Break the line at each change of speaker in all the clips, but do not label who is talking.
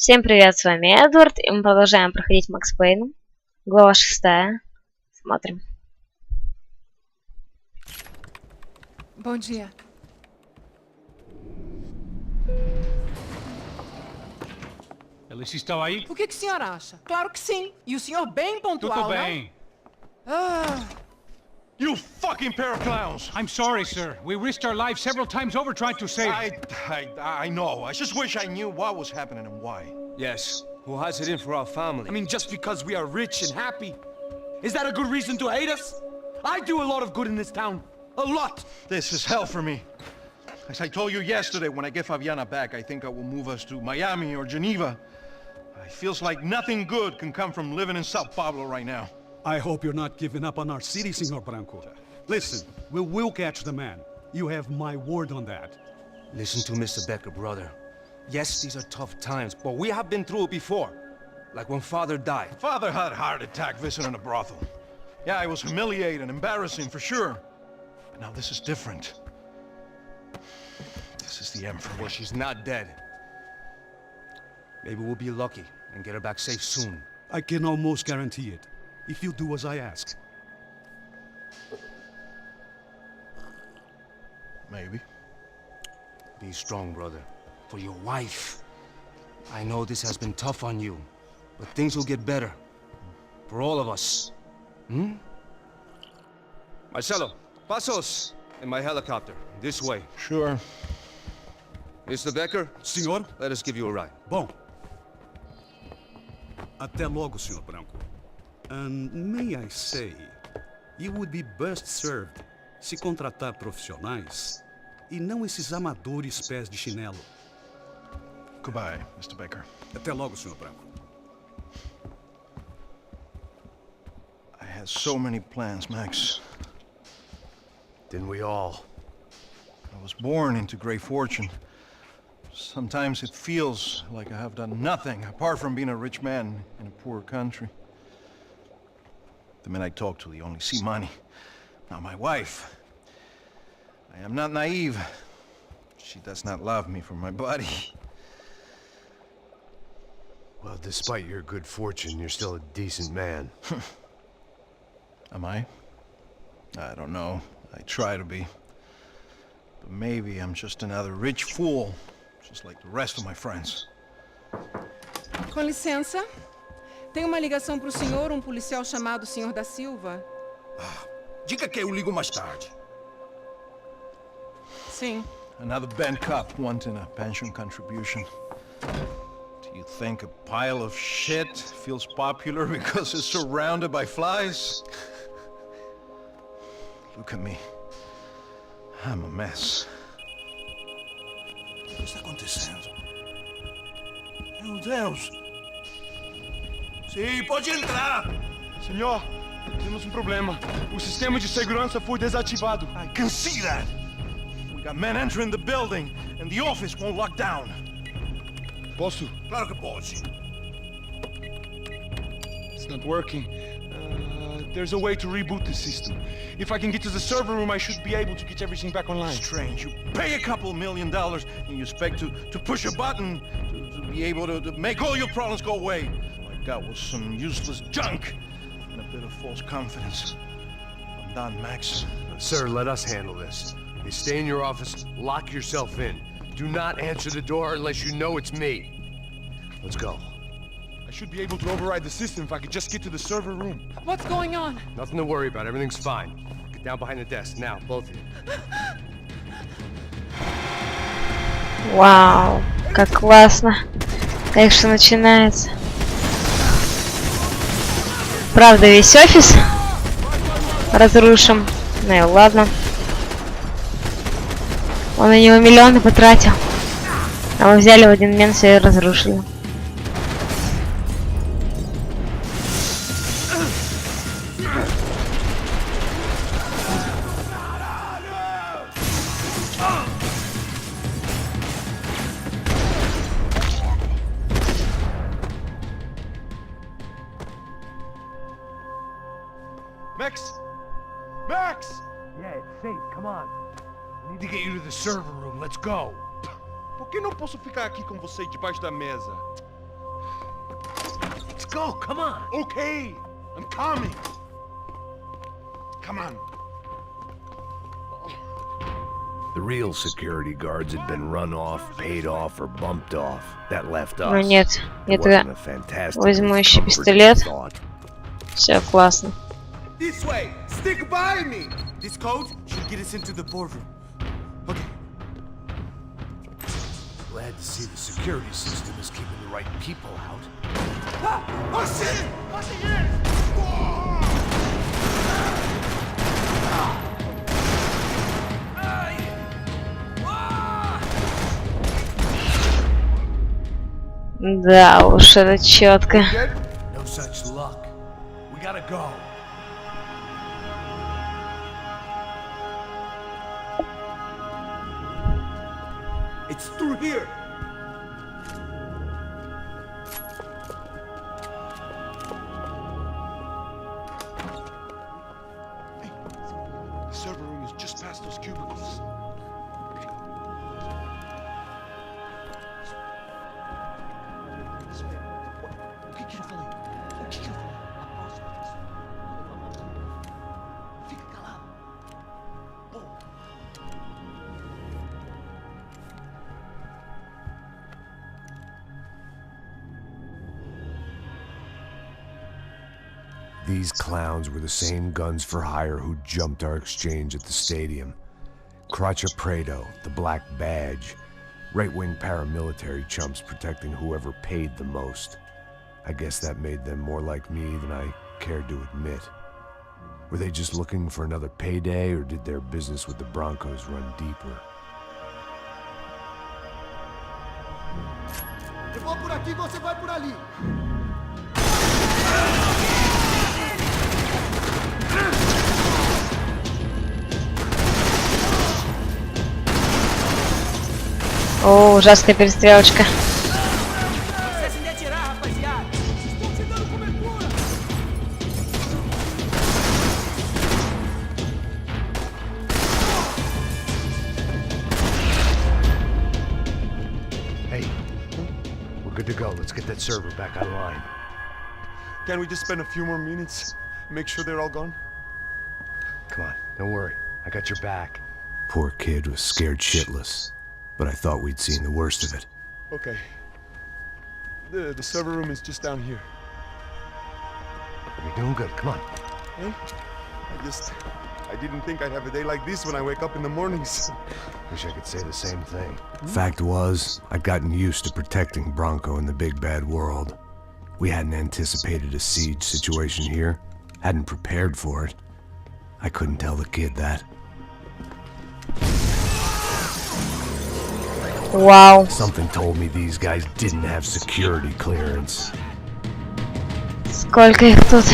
Всем привет, с вами Эдвард, и мы продолжаем проходить Max Payne. Глава 6. Смотрим.
Bom dia.
Eles estão aí?
O que o senhor acha? Claro que sim. E o senhor bem pontual,
Tudo bem.
não?
You fucking pair of clowns!
I'm sorry, sir. We risked our lives several times over trying to save.
I know. I just wish I knew what was happening and why.
Yes, who has it in for our family?
I mean, just because we are rich and happy, is that a good reason to hate us? I do a lot of good in this town. A lot!
This is hell for me. As I told you yesterday, when I get Fabiana back, I think I will move us to Miami or Geneva. It feels like nothing good can come from living in Сан-Паулу right now.
I hope you're not giving up on our city, Senor Branco. Listen, we will catch the man. You have my word on that.
Listen to Mr. Becker, brother. Yes, these are tough times, but we have been through it before. Like when Father died.
Father had a heart attack visiting a brothel. Yeah, it was humiliating, embarrassing for sure. But now this is different. This is the end for me.
Well, she's not dead. Maybe we'll be lucky and get her back safe soon.
I can almost guarantee it, if you do as I ask.
Maybe.
Be strong, brother. For your wife. I know this has been tough on you, but things will get better. For all of us. Hmm? Marcelo, pasos in my helicopter. This way.
Sure.
Mr. Becker,
Senhor?
let us give you a ride.
Bom. Até logo, Senhor Branco. And may I say, you would be best served se contratar profissionais e não esses amadores pés de chinelo.
Goodbye, Mr. Becker.
Até logo, Senhor Branco.
I had so many plans, Max.
Didn't we all?
I was born into great fortune. Sometimes it feels like I have done nothing apart from being a rich man in a poor country. The men I talk to, they only see money. Now my wife. I am not naive. She does not love me for my body.
Well, despite your good fortune, you're still a decent man.
Am I? I don't know. I try to be. But maybe I'm just another rich fool, just like the rest of my friends.
Com licença. Tem uma ligação para o senhor, policial chamado Senhor da Silva.
Diga que eu ligo mais tarde.
Sim.
Another band cop wanting a pension contribution. Do you think a pile of shit feels popular because it's surrounded by flies? Look at me. I'm a mess. O que está acontecendo? Meu Deus! Sim, pode entrar!
Senhor, temos problema. O sistema de segurança foi desativado.
I can see that! We got men entering the building, and the office won't lock down.
Posso?
Claro que pode.
It's not working. There's a way to reboot the system. If I can get to the server room, I should be able to get everything back online.
Strange. You pay a couple $1 million, and you expect to push a button to be able to make all your problems go away. All I got was some useless junk and a bit of false confidence. I'm done, Max.
Sir, let us handle this. You stay in your office, lock yourself in. Do not answer the door unless you know it's me. Let's go.
I should be able to override the system if I could just get to the server room.
What's going on?
Nothing to worry about, everything's fine. Get down behind the desk, now, both of you.
Вау, как классно. Конечно, начинается. Правда, весь офис разрушим. Ну и ладно. Он на него миллионы потратил. А мы взяли в один момент все и разрушили.
Max! Max!
Yeah, it's safe, come on. We need to get you to the server room, let's go.
Por que não posso ficar aqui com você debaixo da mesa?
go, come on.
Okay, I'm coming. Come on.
The real security guards had been run off, paid off, or bumped off. That left us.
Но нет, я
It
тогда
wasn't a fantastic
возьму еще
comforting
пистолет.
thought.
Все классно.
This way! Stick by me! This code should get us into the boardroom. Okay.
Glad to see the security system is keeping the right people out.
Oh shit!
Да уж, это четко.
No such luck. We gotta go.
It's through here!
The server room is just past those cubicles. Okay, carefully. Okay, carefully. Fica calado.
These clowns were the same guns for hire who jumped our exchange at the stadium. Crotcha Prado, the Black Badge. Right-wing paramilitary chumps protecting whoever paid the most. I guess that made them more like me than I cared to admit. Were they just looking for another payday, or did their business with the Broncos run deeper?
Eu vou por aqui, você vai por ali.
О, ужасная перестрелочка.
Hey, we're good to go. Let's get that server back online.
Can we just spend a few more minutes? Make sure they're all gone?
Come on, don't worry. I got your back. Poor kid was scared shitless, but I thought we'd seen the worst of it.
Okay. The server room is just down here.
You're doing good. Come on.
Hey? I didn't think I'd have a day like this when I wake up in the mornings.
Wish I could say the same thing. Fact was, I'd gotten used to protecting Bronco in the big bad world. We hadn't anticipated a siege situation here, hadn't prepared for it. I couldn't tell the kid that.
Вау.
Something told me these guys didn't have security clearance.
Сколько их тут?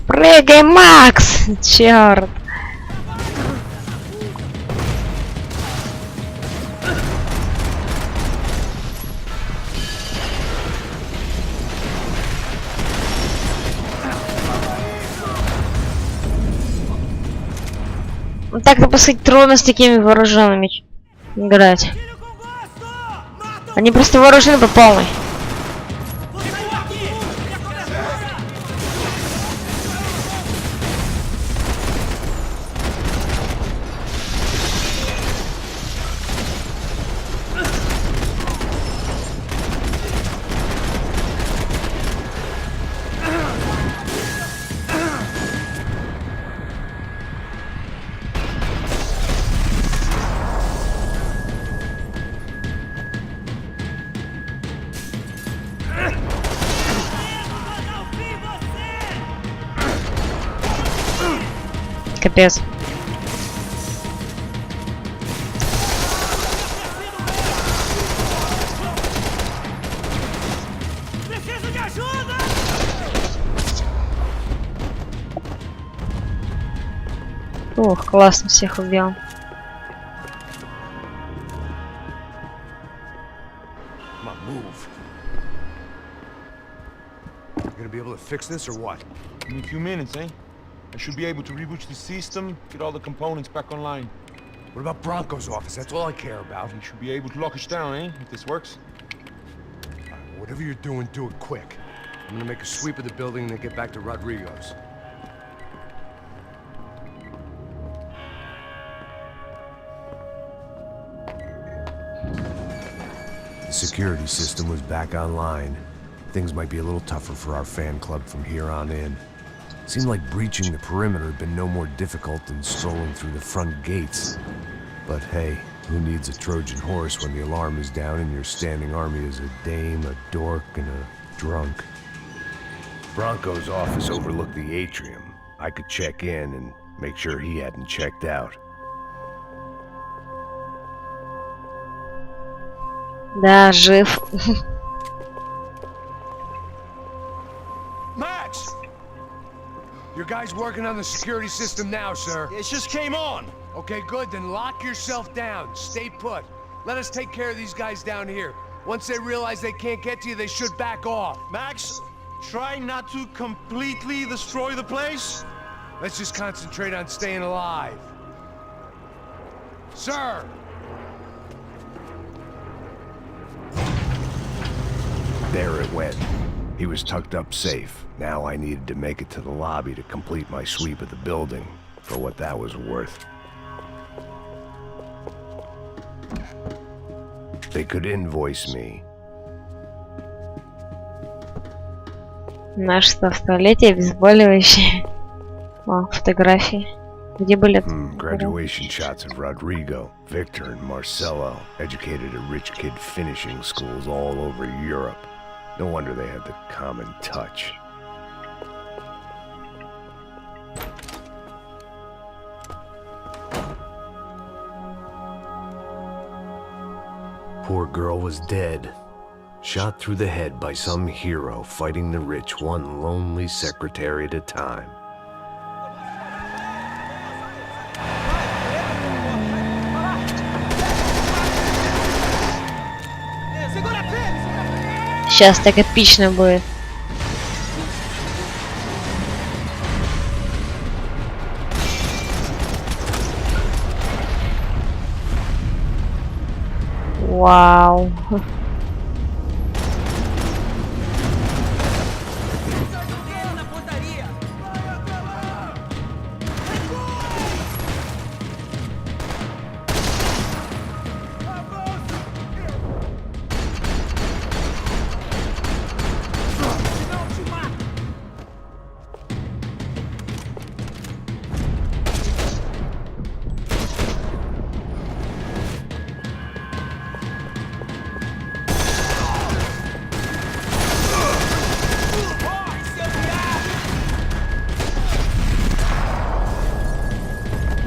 Прыгай, Макс! Черт! Ну так-то, по сути, трудно с такими вооруженными играть. Они просто вооружены по полной. Капец. Ох, классно всех убил.
Come on, move. You gonna be able to fix this or what?
In a few minutes, eh? I should be able to reboot the system, get all the components back online.
What about Bronco's office? That's all I care about.
You should be able to lock us down, eh? If this works.
Whatever you're doing, do it quick. I'm gonna make a sweep of the building and then get back to Rodrigo's. The security system was back online. Things might be a little tougher for our fan club from here on in. Seemed like breaching the perimeter had been no more difficult than strolling through the front gates. But hey, who needs a Trojan horse when the alarm is down and your standing army is a dame, a dork, and a drunk? Bronco's office overlooked the atrium. I could check in and make sure he hadn't checked out.
Да, жив.
Max! Your guy's working on the security system now, sir.
It just came on.
Okay, good, then lock yourself down. Stay put. Let us take care of these guys down here. Once they realize they can't get to you, they should back off.
Max, try not to completely destroy the place.
Let's just concentrate on staying alive. Sir! There it went. He was tucked up safe. Now I needed to make it to the lobby to complete my sweep of the building, for what that was worth. They could invoice me.
Наш 100-столетие, обезболивающие. О, фотографии. Где были?
Graduation shots of Rodrigo, Victor, and Marcelo, educated at rich kid finishing schools all over Europe. No wonder they had the common touch. Poor girl was dead. Shot through the head by some hero fighting the rich one lonely secretary at a time.
Сейчас так эпично будет. Вау.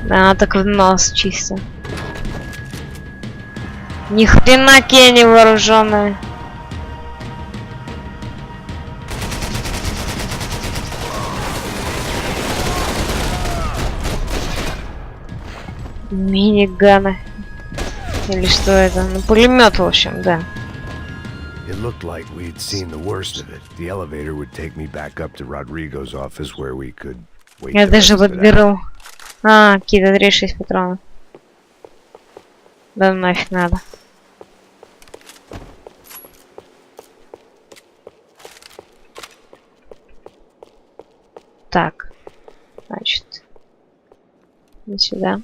Да, так в нос чисто. Ни хрена Кенни вооруженная. Миниганы. Или что это? Ну, пулемет, в общем, да.
It looked like we'd seen the worst of it. The elevator would take me back up to Rodrigo's office where we could wait.
Я даже подберу. А, какие-то 36 патронов. Да нафиг надо. Так. Значит. Не сюда.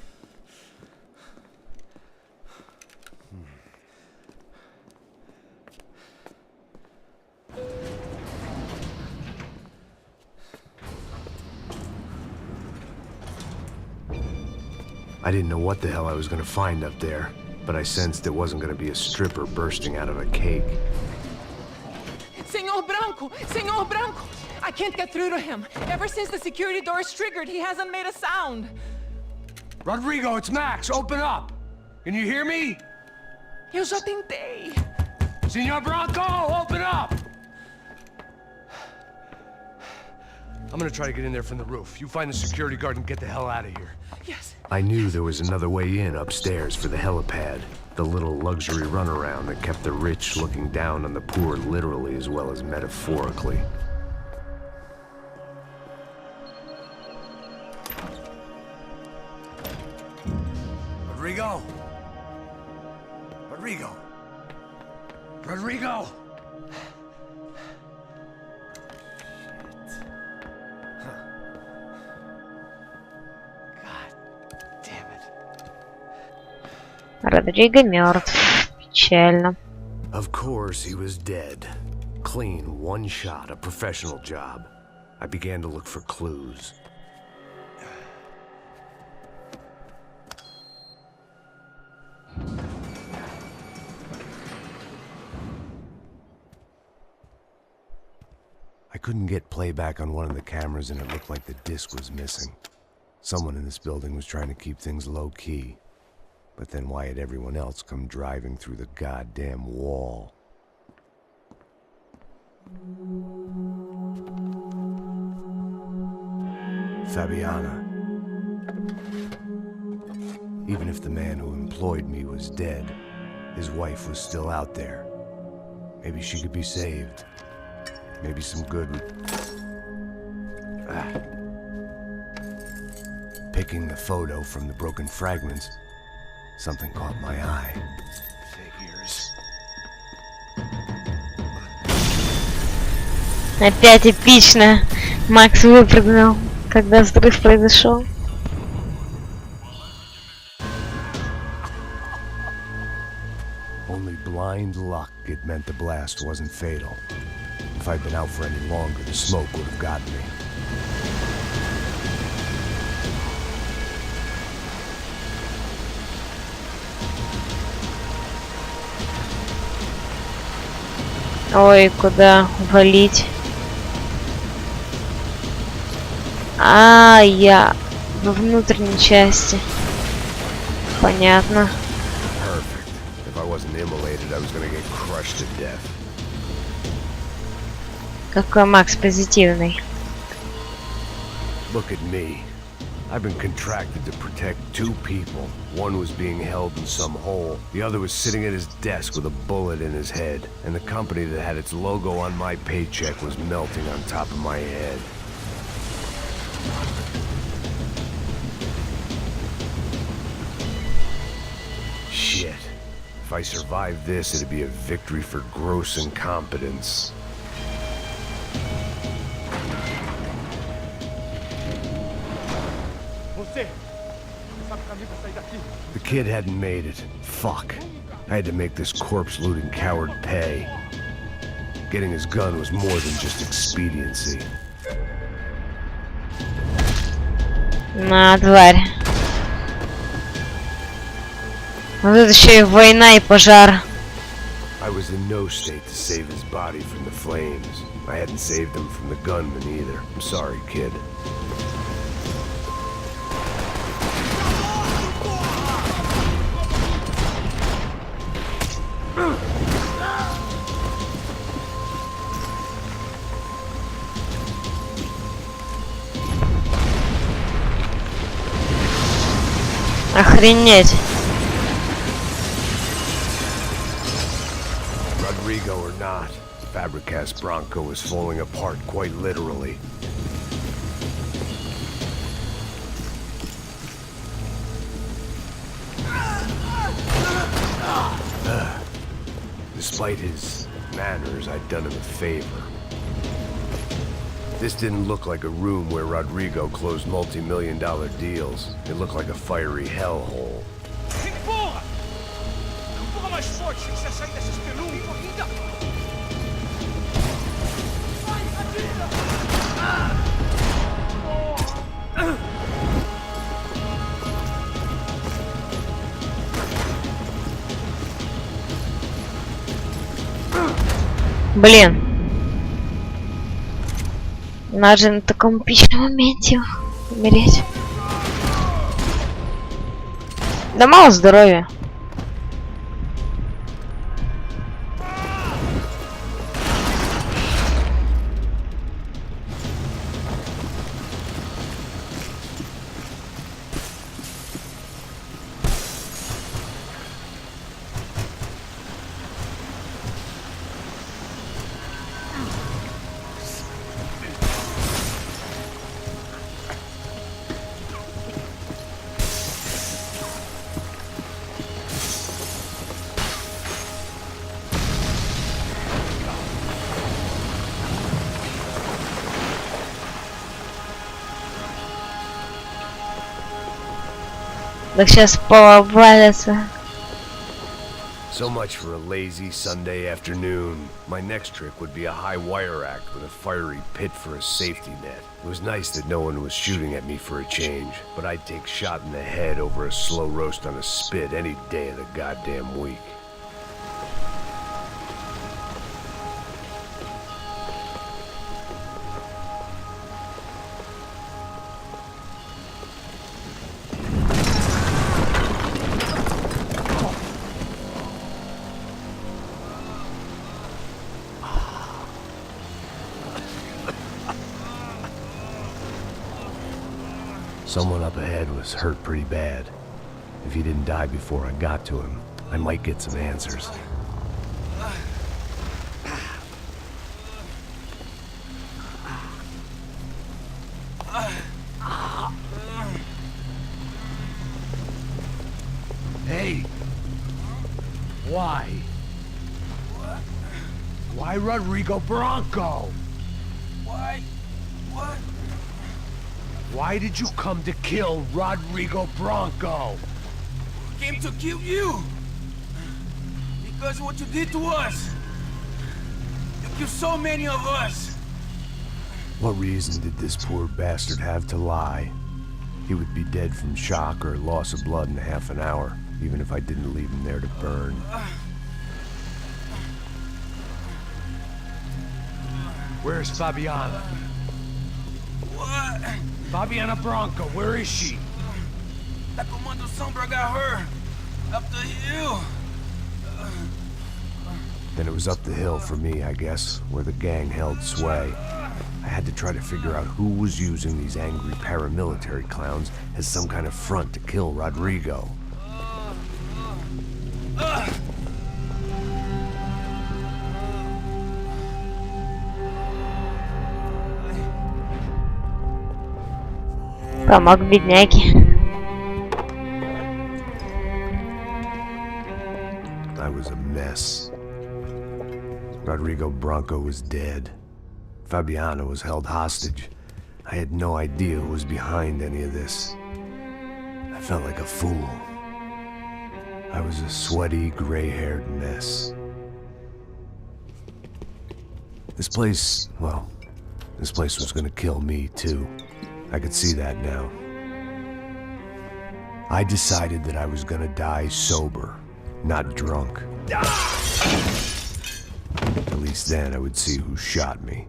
I didn't know what the hell I was going to find up there, but I sensed it wasn't going to be a stripper bursting out of a cake.
Senor Branco! Senor Branco! I can't get through to him. Ever since the security door is triggered, he hasn't made a sound.
Rodrigo, it's Max. Open up. Can you hear me?
Eu já tentei.
Senor Branco, open up. I'm gonna try to get in there from the roof. You find the security guard and get the hell out of here.
Yes.
I knew there was another way in upstairs for the helipad. The little luxury runaround that kept the rich looking down on the poor literally as well as metaphorically. Rodrigo? Rodrigo? Rodrigo?
Родриго мертв. Печально.
Of course, he was dead. Clean, one shot, a professional job. I began to look for clues. I couldn't get playback on one of the cameras and it looked like the disc was missing. Someone in this building was trying to keep things low-key. But then why had everyone else come driving through the goddamn wall? Fabiana. Even if the man who employed me was dead, his wife was still out there. Maybe she could be saved. Maybe some good would... Picking the photo from the broken fragments, something caught my eye. Figures.
Опять эпично. Макс выпрыгнул, когда взрыв произошел.
Only blind luck it meant the blast wasn't fatal. If I'd been out for any longer, the smoke would have gotten me.
Ой, куда валить? А, я во внутренней части. Понятно.
Perfect. If I wasn't immolated, I was gonna get crushed to death.
Какой Макс позитивный.
Look at me. I've been contracted to protect two people. One was being held in some hole. The other was sitting at his desk with a bullet in his head. And the company that had its logo on my paycheck was melting on top of my head. Shit. If I survived this, it'd be a victory for gross incompetence. The kid hadn't made it. Fuck. I had to make this corpse-looting coward pay. Getting his gun was more than just expediency.
На, тварь. Вот это еще и война и пожар.
I was in no state to save his body from the flames. I hadn't saved him from the gunman either. I'm sorry, kid.
Охренеть.
Rodrigo or not, Fabricas Bronco is falling apart quite literally. Despite his manners, I'd done him a favor. This didn't look like a room where Rodrigo closed multi-million-dollar deals. It looked like a fiery hellhole.
Блин. Надо же на таком эпичном моменте умереть. Да мало здоровья. Так сейчас повалится.
So much for a lazy Sunday afternoon. My next trick would be a high wire act with a fiery pit for a safety net. It was nice that no one was shooting at me for a change, but I'd take shot in the head over a slow roast on a spit any day of the goddamn week. Someone up ahead was hurt pretty bad. If he didn't die before I got to him, I might get some answers. Hey! Why? Why Rodrigo Bronco?
Why? What?
Why did you come to kill Rodrigo Bronco?
Came to kill you! Because of what you did to us! You killed so many of us!
What reason did this poor bastard have to lie? He would be dead from shock or loss of blood in half an hour, even if I didn't leave him there to burn. Where's Fabiana?
What?
Fabiana Bronco, where is she?
That Comando Sombra got her! Up the hill!
Then it was up the hill for me, I guess, where the gang held sway. I had to try to figure out who was using these angry paramilitary clowns as some kind of front to kill Rodrigo.
Помог бедняге.
I was a mess. Rodrigo Bronco was dead. Fabiana was held hostage. I had no idea who was behind any of this. I felt like a fool. I was a sweaty, gray-haired mess. This place, well, this place was gonna kill me too. I could see that now. I decided that I was gonna die sober, not drunk. At least then I would see who shot me.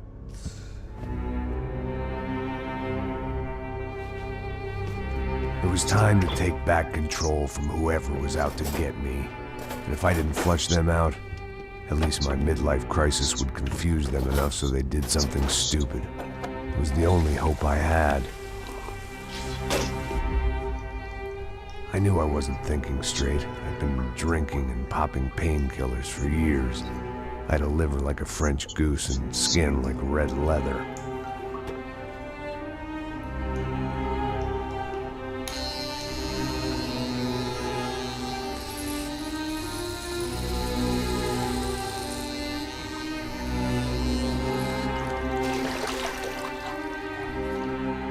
It was time to take back control from whoever was out to get me. And if I didn't flush them out, at least my midlife crisis would confuse them enough so they did something stupid. It was the only hope I had. I knew I wasn't thinking straight. I'd been drinking and popping painkillers for years. I had a liver like a French goose and skin like red leather.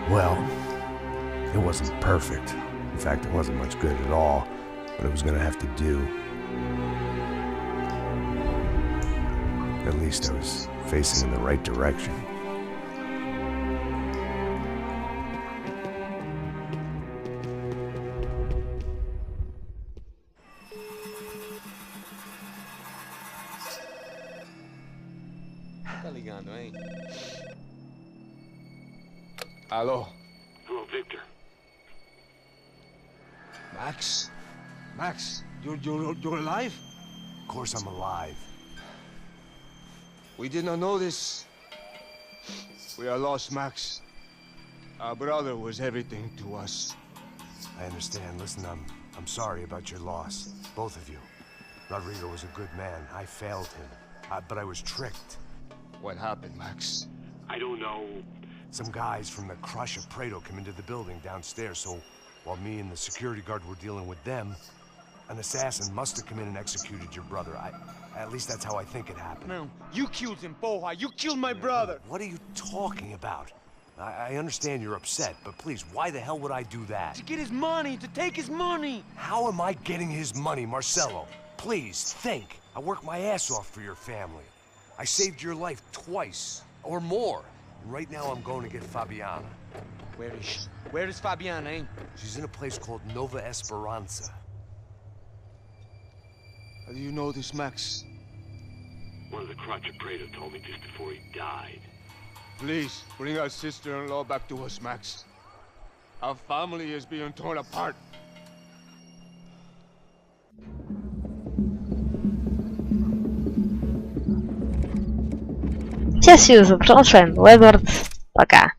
Well, it wasn't perfect. In fact, it wasn't much good at all, but it was gonna have to do. At least I was facing in the right direction.
Tá ligando, hein? Alô?
Hello, Victor.
Max? Max, you're alive?
Of course I'm alive.
We did not know this. We are lost, Max. Our brother was everything to us.
I understand. Listen, I'm sorry about your loss. Both of you. Rodrigo was a good man. I failed him. But I was tricked.
What happened, Max?
I don't know.
Some guys from the Crush of Prado came into the building downstairs, so while me and the security guard were dealing with them, an assassin must have come in and executed your brother. At least that's how I think it happened.
No, you killed him, porra. You killed my brother.
What are you talking about? I understand you're upset, but please, why the hell would I do that?
To get his money, to take his money!
How am I getting his money, Marcelo? Please, think. I worked my ass off for your family. I saved your life twice, or more. Right now I'm going to get Fabiana.
Where is she? Where is Fabiana, eh?
She's in a place called Nova Esperanza.
How do you know this, Max?
One of the Crotcha Prado told me just before he died.
Please, bring our sister-in-law back to us, Max. Our family is being torn apart.
Все, Сьюза, продолжаем. Эдвард, пока.